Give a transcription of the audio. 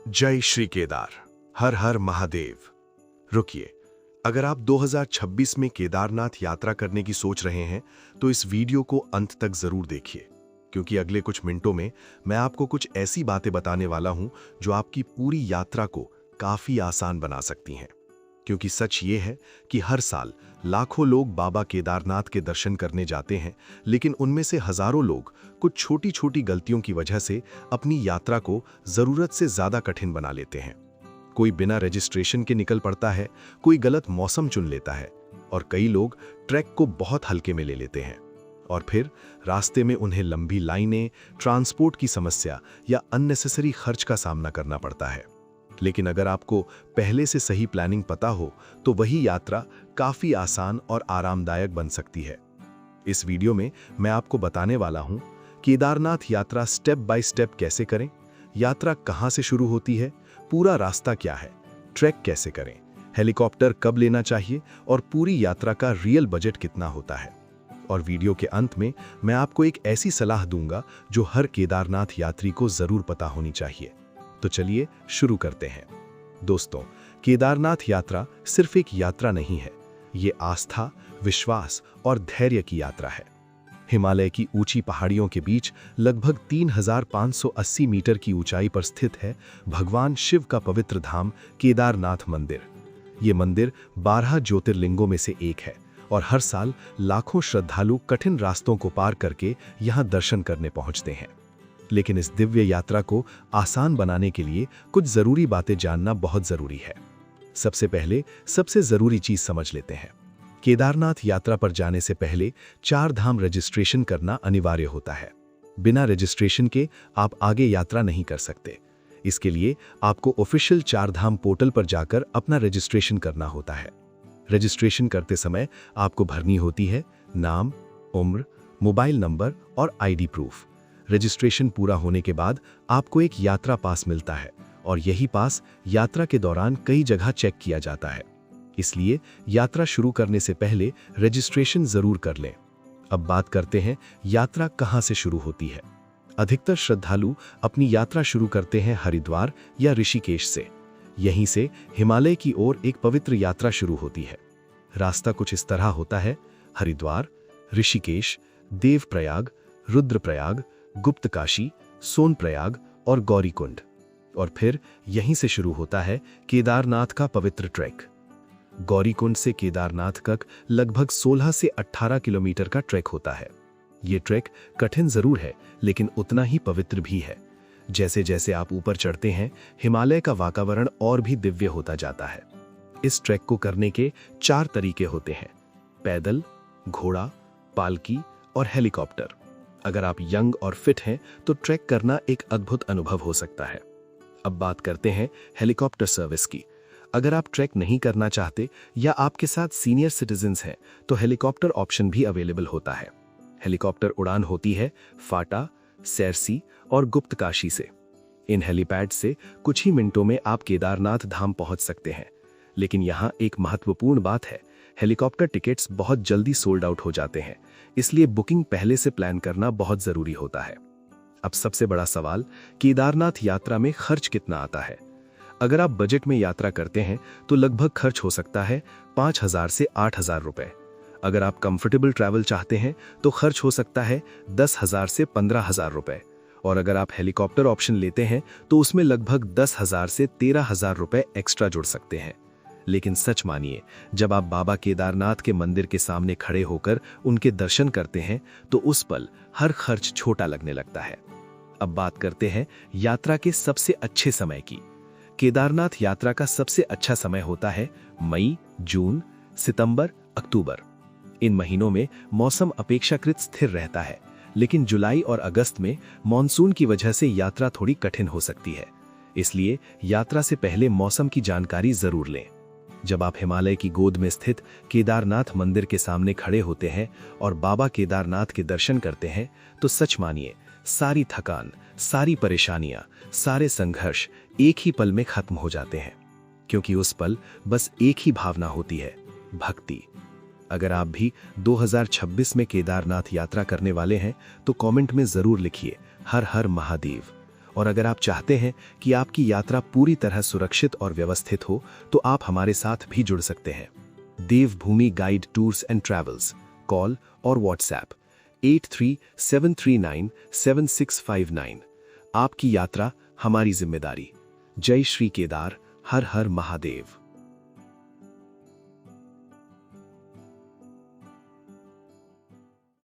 जय श्री केदार। हर हर महादेव। रुकिए, अगर आप 2026 में केदारनाथ यात्रा करने की सोच रहे हैं तो इस वीडियो को अंत तक जरूर देखिए, क्योंकि अगले कुछ मिनटों में मैं आपको कुछ ऐसी बातें बताने वाला हूं जो आपकी पूरी यात्रा को काफी आसान बना सकती हैं। क्योंकि सच ये है कि हर साल लाखों लोग बाबा केदारनाथ के दर्शन करने जाते हैं, लेकिन उनमें से हजारों लोग कुछ छोटी छोटी गलतियों की वजह से अपनी यात्रा को जरूरत से ज्यादा कठिन बना लेते हैं। कोई बिना रजिस्ट्रेशन के निकल पड़ता है, कोई गलत मौसम चुन लेता है और कई लोग ट्रैक को बहुत हल्के में ले लेते हैं। और फिर रास्ते में उन्हें लंबी लाइनें, ट्रांसपोर्ट की समस्या या अननेसेसरी खर्च का सामना करना पड़ता है। लेकिन अगर आपको पहले से सही प्लानिंग पता हो तो वही यात्रा काफी आसान और आरामदायक बन सकती है। इस वीडियो में मैं आपको बताने वाला हूं केदारनाथ यात्रा स्टेप बाय स्टेप कैसे करें, यात्रा कहां से शुरू होती है, पूरा रास्ता क्या है, ट्रैक कैसे करें, हेलीकॉप्टर कब लेना चाहिए और पूरी यात्रा का रियल बजट कितना होता है। और वीडियो के अंत में मैं आपको एक ऐसी सलाह दूंगा जो हर केदारनाथ यात्री को जरूर पता होनी चाहिए। तो चलिए शुरू करते हैं। दोस्तों, केदारनाथ यात्रा सिर्फ एक यात्रा नहीं है, ये आस्था, विश्वास और धैर्य की यात्रा है। हिमालय की ऊंची पहाड़ियों के बीच लगभग 3580 मीटर की ऊंचाई पर स्थित है भगवान शिव का पवित्र धाम केदारनाथ मंदिर। ये मंदिर 12 ज्योतिर्लिंगों में से एक है और हर साल लाखों श्रद्धालु कठिन रास्तों को पार करके यहाँ दर्शन करने पहुँचते हैं। लेकिन इस दिव्य यात्रा को आसान बनाने के लिए कुछ जरूरी बातें जानना बहुत जरूरी है। सबसे पहले सबसे जरूरी चीज समझ लेते हैं। केदारनाथ यात्रा पर जाने से पहले 4 धाम रजिस्ट्रेशन करना अनिवार्य होता है। बिना रजिस्ट्रेशन के आप आगे यात्रा नहीं कर सकते। इसके लिए आपको ऑफिशियल 4 धाम पोर्टल पर जाकर अपना रजिस्ट्रेशन करना होता है। रजिस्ट्रेशन करते समय आपको भरनी होती है नाम, उम्र, मोबाइल नंबर और आईडी प्रूफ। रजिस्ट्रेशन पूरा होने के बाद आपको एक यात्रा पास मिलता है और यही पास यात्रा के दौरान कई जगह चेक किया जाता है। इसलिए यात्रा शुरू करने से पहले रजिस्ट्रेशन जरूर कर लें। अब बात करते हैं यात्रा कहां से शुरू होती है। अधिकतर श्रद्धालु अपनी यात्रा शुरू करते हैं हरिद्वार या ऋषिकेश से। यहीं से हिमालय की ओर एक पवित्र यात्रा शुरू होती है। रास्ता कुछ इस तरह होता है: हरिद्वार, ऋषिकेश, देवप्रयाग, रुद्रप्रयाग, गुप्तकाशी, सोनप्रयाग और गौरीकुंड। और फिर यहीं से शुरू होता है केदारनाथ का पवित्र ट्रैक। गौरीकुंड से केदारनाथ तक लगभग 16 से 18 किलोमीटर का ट्रैक होता है। ये ट्रैक कठिन जरूर है, लेकिन उतना ही पवित्र भी है। जैसे जैसे आप ऊपर चढ़ते हैं, हिमालय का वातावरण और भी दिव्य होता जाता है। इस ट्रैक को करने के 4 तरीके होते हैं: पैदल, घोड़ा, पालकी और हेलीकॉप्टर। अगर आप यंग और फिट हैं तो ट्रैक करना एक अद्भुत अनुभव हो सकता है। अब बात करते हैं हेलीकॉप्टर सर्विस की। अगर आप ट्रैक नहीं करना चाहते या आपके साथ सीनियर सिटीजन्स हैं तो हेलीकॉप्टर ऑप्शन भी अवेलेबल होता है। हेलीकॉप्टर उड़ान होती है फाटा, सैरसी और गुप्तकाशी से। इन हेलीपैड से कुछ ही मिनटों में आप केदारनाथ धाम पहुंच सकते हैं। लेकिन यहाँ एक महत्वपूर्ण बात है, हेलीकॉप्टर टिकट्स बहुत जल्दी सोल्ड आउट हो जाते हैं, इसलिए बुकिंग पहले से प्लान करना बहुत जरूरी होता है। अब सबसे बड़ा सवाल, केदारनाथ यात्रा में खर्च कितना आता है। अगर आप बजट में यात्रा करते हैं तो लगभग खर्च हो सकता है 5000 से 8000 रुपए। अगर आप कंफर्टेबल ट्रैवल चाहते हैं तो खर्च हो सकता है 10,000 से 15,000 रुपए। और अगर आप हेलीकॉप्टर ऑप्शन लेते हैं तो उसमें लगभग 10,000 से 13,000 रुपए एक्स्ट्रा जुड़ सकते हैं। लेकिन सच मानिए, जब आप बाबा केदारनाथ के मंदिर के सामने खड़े होकर उनके दर्शन करते हैं तो उस पल हर खर्च छोटा लगने लगता है। अब बात करते हैं यात्रा के सबसे अच्छे समय की। केदारनाथ यात्रा का सबसे अच्छा समय होता है मई, जून, सितंबर, अक्टूबर। इन महीनों में मौसम अपेक्षाकृत स्थिर रहता है, लेकिन जुलाई और अगस्त में मॉनसून की वजह से यात्रा थोड़ी कठिन हो सकती है। इसलिए यात्रा से पहले मौसम की जानकारी जरूर लें। जब आप हिमालय की गोद में स्थित केदारनाथ मंदिर के सामने खड़े होते हैं और बाबा केदारनाथ के दर्शन करते हैं तो सच मानिए, सारी थकान, सारी परेशानियां, सारे संघर्ष एक ही पल में खत्म हो जाते हैं। क्योंकि उस पल बस एक ही भावना होती है, भक्ति। अगर आप भी 2026 में केदारनाथ यात्रा करने वाले हैं तो कमेंट में जरूर लिखिए हर हर महादेव। और अगर आप चाहते हैं कि आपकी यात्रा पूरी तरह सुरक्षित और व्यवस्थित हो, तो आप हमारे साथ भी जुड़ सकते हैं। Devbhoomi guide tours and travels, call और व्हाट्सएप 8373977659। आपकी यात्रा हमारी जिम्मेदारी। जय श्री केदार, हर हर महादेव।